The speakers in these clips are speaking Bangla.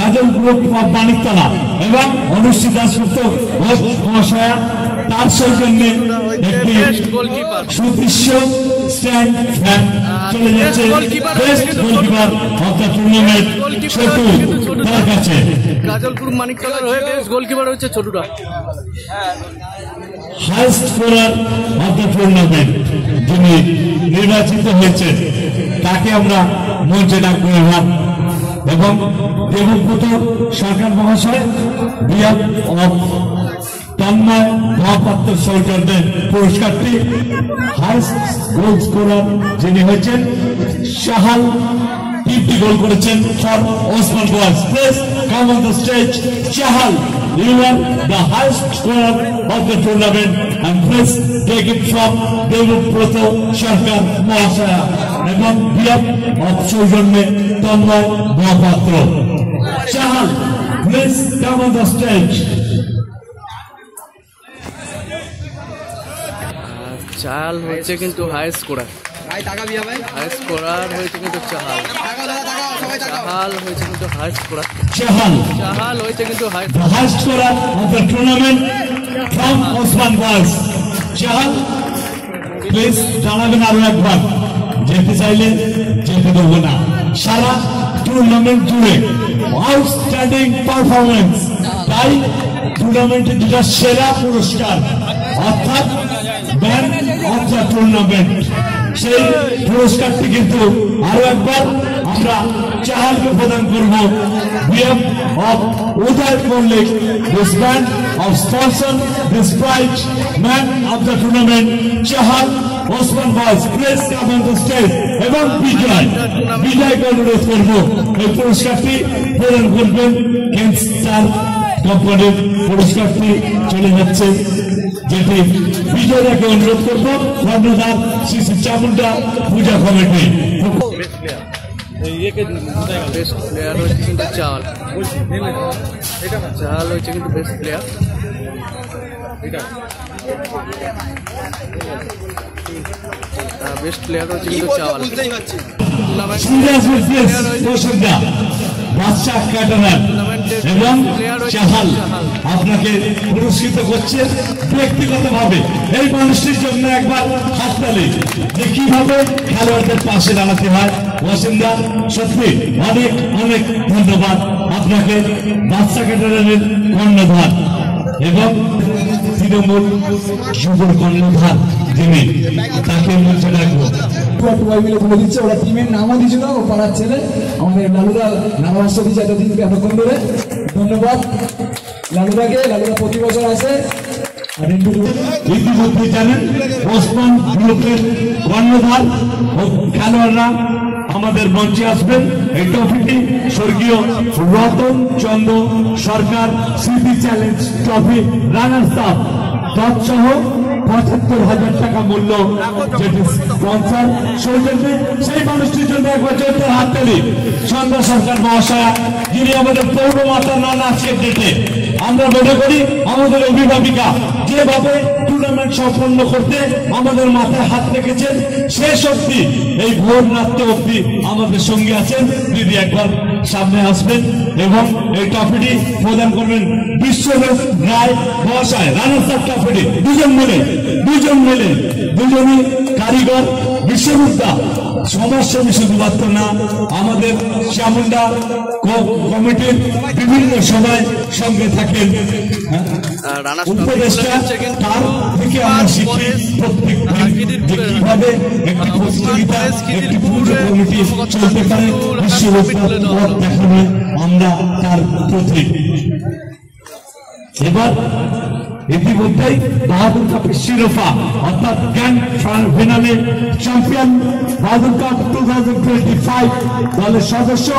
গাজল গ্রুপ অফ মানিকতলা এবং অনুষ্ঠিত দাসগুপ্ত ঘোষ মহাশয়া তার সৌজন্যে একটি সুদৃশ্য স্ট্যান্ড ফ্যান চলে যাচ্ছে best goalkeeper of the tournament Chhotu তার কাছে। গাজল গ্রুপ মানিকতলার হয়ে বেস্ট গোলকিপার হচ্ছে ছোটুটা। Highest scorer of the tournament যিনি নির্বাচিত হয়েছেন তাকে আমরা মঞ্চে ডাকবো এবং দেবব্রত সরকার মহাশয় বিহাফ অফ তন্ময় মহাপাত্র সৌজন্যে পুরস্কারটি হাইস্ট গোল স্কোরার যিনি হয়েছেন শাহাল 50 গোল করেছেন for Osman boys. Please come on the stage Shahal, you are the highest scorer of the tournament and please take it from Debabrata Sarkar মহাশয়া এবং বিহাফ অফ সৌজন্যে Tanmoy Mahapatra. Shahal, please come on the stage. চাল হচ্ছে কিন্তু হাই স্কোরার, হাই স্কোরার হয়েছে কিন্তু চাহাল, চাহাল হয়েছে কিন্তু হাই স্কোরার, চাহাল হয়েছে কিন্তু high scorer of the tournament from Osman boys. Chahal please জানাবেন আরো একবার, যেতে চাইলে যেতে দেবো না। সারা টুর্নামেন্ট জুড়ে আউটস্ট্যান্ডিং পারফরমেন্স, তাই টুর্নামেন্টের যেটা সেরা পুরস্কার অর্থাৎ ম্যান অফ দ্য টুর্নামেন্ট, সেই পুরস্কারটি কিন্তু আরো একবার আমরা চাহালকে প্রদান করব। BM of Uday Mallick, this man of sponsor this prize man of the tournament Chahal Osman boys. Please come on the stage এবং বিজয়কে অনুরোধ করব এই পুরস্কারটি প্রদান করবেন। ক্যান্সার কোম্পানির পুরস্কারটি চলে যাচ্ছে, যেটি বিজয়কে অনুরোধ করবো কর্ণধার শ্রী শ্রী চামুন্ডা পূজা কমিটি। বেস্ট প্লেয়ার হচ্ছে কিন্তু চাহাল, চাহাল হচ্ছে কিন্তু বেস্ট প্লেয়ার। বেস্ট প্লেয়ার হচ্ছে কিন্তু চাহাল। বাদশা ক্যাটারার এবং চাহাল আপনাকে পুরস্কৃত করছে ব্যক্তিগতভাবে। এই মানুষটির জন্য একবার হাততালি, যে কিভাবে খেলোয়াড়দের পাশে দাঁড়াতে হয়। ওয়াসিন্দা সত্যি অনেক অনেক ধন্যবাদ আপনাকে, বাদশা ক্যাটারারের কর্ণধার এবং তৃণমূল যুবর কর্ণধার যিনি, তাকে মঞ্চে রাখবো। বলে দিচ্ছে, ওরা টিমের নামও দিয়েছিল, ও পাড়ার ছেলে আমাদের লালুদা নাম আসতে দিচ্ছে এতদিনকে এতক্ষণ ধরে। ধন্যবাদ লালুদাকে, লালুদা প্রতি বছর আসে। আর ইতিমধ্যে জানেন ওসমান গ্রুপের কর্ণধার ও খেলোয়াড়রা আমাদের মঞ্চে আসবেন। এই ট্রফিটি স্বর্গীয় রতন চন্দ্র সরকার স্মৃতি চ্যালেঞ্জ ট্রফি রানার্স আপ তৎসহ ৭৫,০০০ টাকা মূল্য, যেটি স্পন্সর সৌজন্যে সেই মানুষটির জন্য একবার জোরদার হাততালি। চন্দ্র সরকার মহাশয়া, যিনি আমাদের পৌর মাতা নন আজকের ডেটে। আমরা মনে করি আমাদের অভিভাবিকা যেভাবে টুর্নামেন্ট সম্পন্ন করতে আমাদের মাথায় হাত রেখেছেন, শেষ অব্দি এই ভোর রাত্রে অব্দি আমাদের সঙ্গে আছেন। দিদি একবার সামনে আসবেন এবং এই ট্রফিটি প্রদান করবেন বিশ্বনাথ রায় মহাশয়। রানার্স আপ ট্রফিটি দুজন মিলে দুজনই কারিগর, বিশ্ববিদ্যা সমাজসেবী শুধুমাত্র না, আমাদের চামুন্ডা কমিটির বিভিন্ন সভায় সঙ্গে থাকেন উপদেষ্টা। তার থেকে আমরা শিখি প্রত্যেক কিভাবে একটি প্রতিযোগিতা, একটি পুরো কমিটি চলতে পারে। বিশ্ববিদ্যার পথ দেখানো আমরা তার প্রতীক। এবার ইতিমধ্যেই বাহাদুর কাপের শিরোপা অর্থাৎ grand finale champion Bahadur cup 2025 দলের সদস্য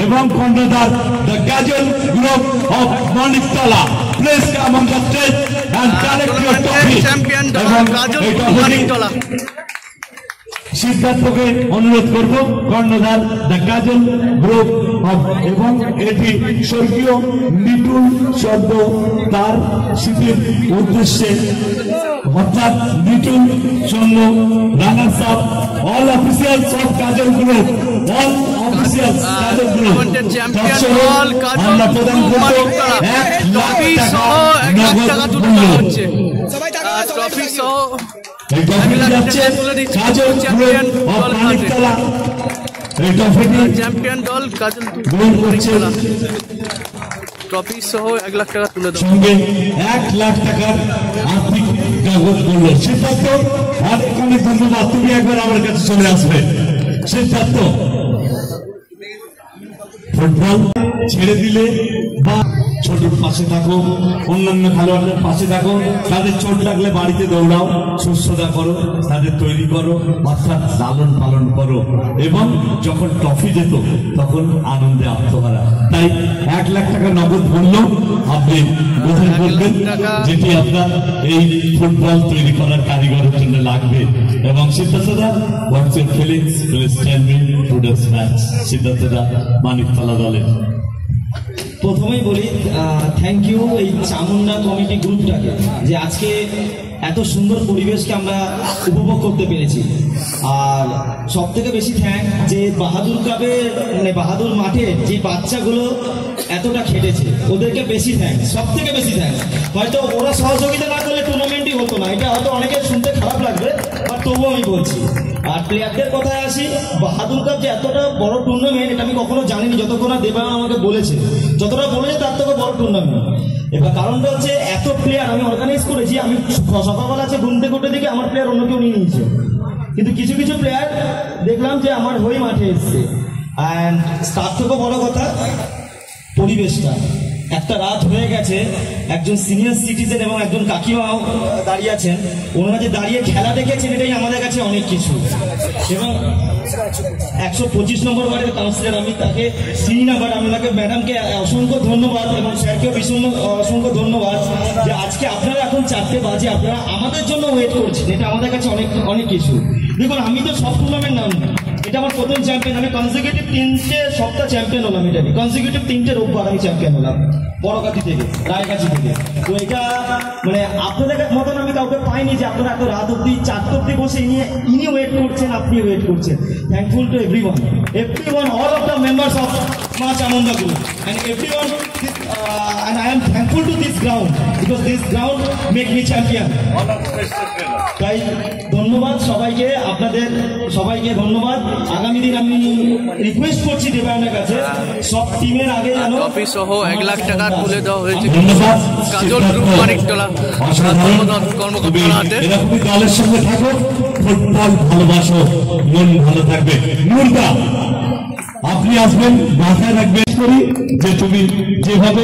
এবং কর্ণধার the Gazal group of Maniktala. Please come on the stage and collect your trophy. এবং এই ট্রফি সিদ্ধার্থকে অনুরোধ করব কর্ণধার দ্য কাজল গ্রুপ এবং এটি স্বর্গীয় লিটুল শব্দ তার স্মৃতির উদ্দেশ্যে অর্থাৎ little Chandra runners up all officials of Kajal group all officials Kajal group আমরা প্রদান করব 1 লাখ টাকা নগদ মূল্য। ট্রফি সহ এই ট্রফিটি যাচ্ছে কাজল গ্রুপ অফ মানিকতলা। এই ট্রফিটি চ্যাম্পিয়ন দল কাজল গ্রহণ করছে ট্রফি সহ 1 লাখ টাকা তুলে দেওয়া। সঙ্গে 1 লাখ টাকার আর্থিক নগদ মূল্য। সিদ্ধার্থ অনেক অনেক ধন্যবাদ, তুমি একবার আমার কাছে চলে আসবে। সিদ্ধার্থ ফুটবল ছেড়ে দিলে বা ছোটর পাশে থাকো, অন্যান্য খেলোয়াড়দের পাশে থাকো, তাদের চোট লাগলে বাড়িতে দৌড়াও, সুস্থতা করো, তাদের তৈরি করো, অর্থাৎ লালন পালন করো এবং যখন ট্রফি যেত তখন আনন্দে আত্মহারা। তাই 1 লাখ টাকা নগদ মূল্য আপনি গ্রহণ করবেন, যেটি আপনার এই ফুটবল তৈরি করার কারিগরের জন্য লাগবে। এবং সিদ্ধার্থদা, what's your feelings? Please tell me today's match. সিদ্ধার্থদা মানিকতলা দলের। প্রথমেই বলি থ্যাংক ইউ এই চামুন্ডা কমিটি গ্রুপটাকে, যে আজকে এত সুন্দর পরিবেশকে আমরা উপভোগ করতে পেরেছি। আর সব থেকে বেশি থ্যাংক যে বাহাদুর ক্লাবে মানে বাহাদুর মাঠে যে বাচ্চাগুলো এতটা খেটেছে, ওদেরকে বেশি থ্যাংক, সব থেকে বেশি থ্যাংক। হয়তো ওরা সহযোগিতা না করলে টুর্নামেন্টই হতো না, এটা হয়তো অনেকের শুনতে খারাপ লাগবে, বাট তবুও আমি বলছি। আর প্লেয়ারদের কথায় আসি, বাহাদুর কাপ যে এতটা বড় টুর্নামেন্ট এটা আমি কখনো জানিনি, যতক্ষণ না দেবা আমাকে বলেছে, যতটা বলেছে তার থেকে বড় টুর্নামেন্ট। এবার কারণটা হচ্ছে এত প্লেয়ার আমি অর্গানাইজ করেছি, আমি সকালবেলা আছে ঘুম থেকে উঠে দেখি আমার প্লেয়ার অন্য কেউ নিয়ে নিয়েছে, কিন্তু কিছু কিছু প্লেয়ার দেখলাম যে আমার হয়ে মাঠে এসছে। অ্যান্ড তার থেকেও বড় কথা পরিবেশটা, একটা রাত হয়ে গেছে, একজন সিনিয়র সিটিজেন এবং একজন কাকিমাও দাঁড়িয়ে আছেন, ওনারা যে দাঁড়িয়ে খেলা দেখেছেন এটাই আমাদের কাছে অনেক কিছু। এবং 125 নম্বর ওয়ার্ডের কাউন্সিলর, আমি তাকে চিনি না, বাট আমি তাকে ম্যাডামকে অসংখ্য ধন্যবাদ এবং স্যারকেও ভীষণ অসংখ্য ধন্যবাদ যে আজকে আপনারা এখন 4টে বাজে আপনারা আমাদের জন্য ওয়েট করছেন, এটা আমাদের কাছে অনেক অনেক কিছু। দেখুন আমি তো সব টুর্নামেন্ট নাম, এটা আমার প্রথম চ্যাম্পিয়ন, আমি কনজিকিউটিভ 3টে সপ্তাহ চ্যাম্পিয়ন হলাম, এটা কনজিকিউটিভ 3টে রোববার আমি চ্যাম্পিয়ন হলাম বড়কাঠি থেকে, রায়গাছি থেকে। তো এটা মানে আপনাদের মতন আমি কাউকে পাইনি যে আপনারা এত রাত অব্দি 4টা অব্দি বসে ইনি ওয়েট করছেন, আপনি ওয়েট করছেন। Thankful to everyone, all of the members of Ma Chamunda Group and everyone, and I am thankful to this ground because this ground make me champion. তাই ধন্যবাদ সবাইকে, আপনাদের সবাইকে ধন্যবাদ। আগামী দিন আমি রিকোয়েস্ট করছি দেবায়নের কাছে সব টিমের আগে যেন ট্রফি সহ 1 লাখ টাকা তুলে দেওয়া হয়েছে ধন্যবাদ কাজল গ্রুপ মানিকতলা কর্মকর্তার হাতে। এরকমই দলের সঙ্গে থাকো, ফুটবল ভালোবাসো, মন ভালো থাকবে। নুরদা আপনি আসবেন, মাথায় রাখবেন করি যে তুমি যেভাবে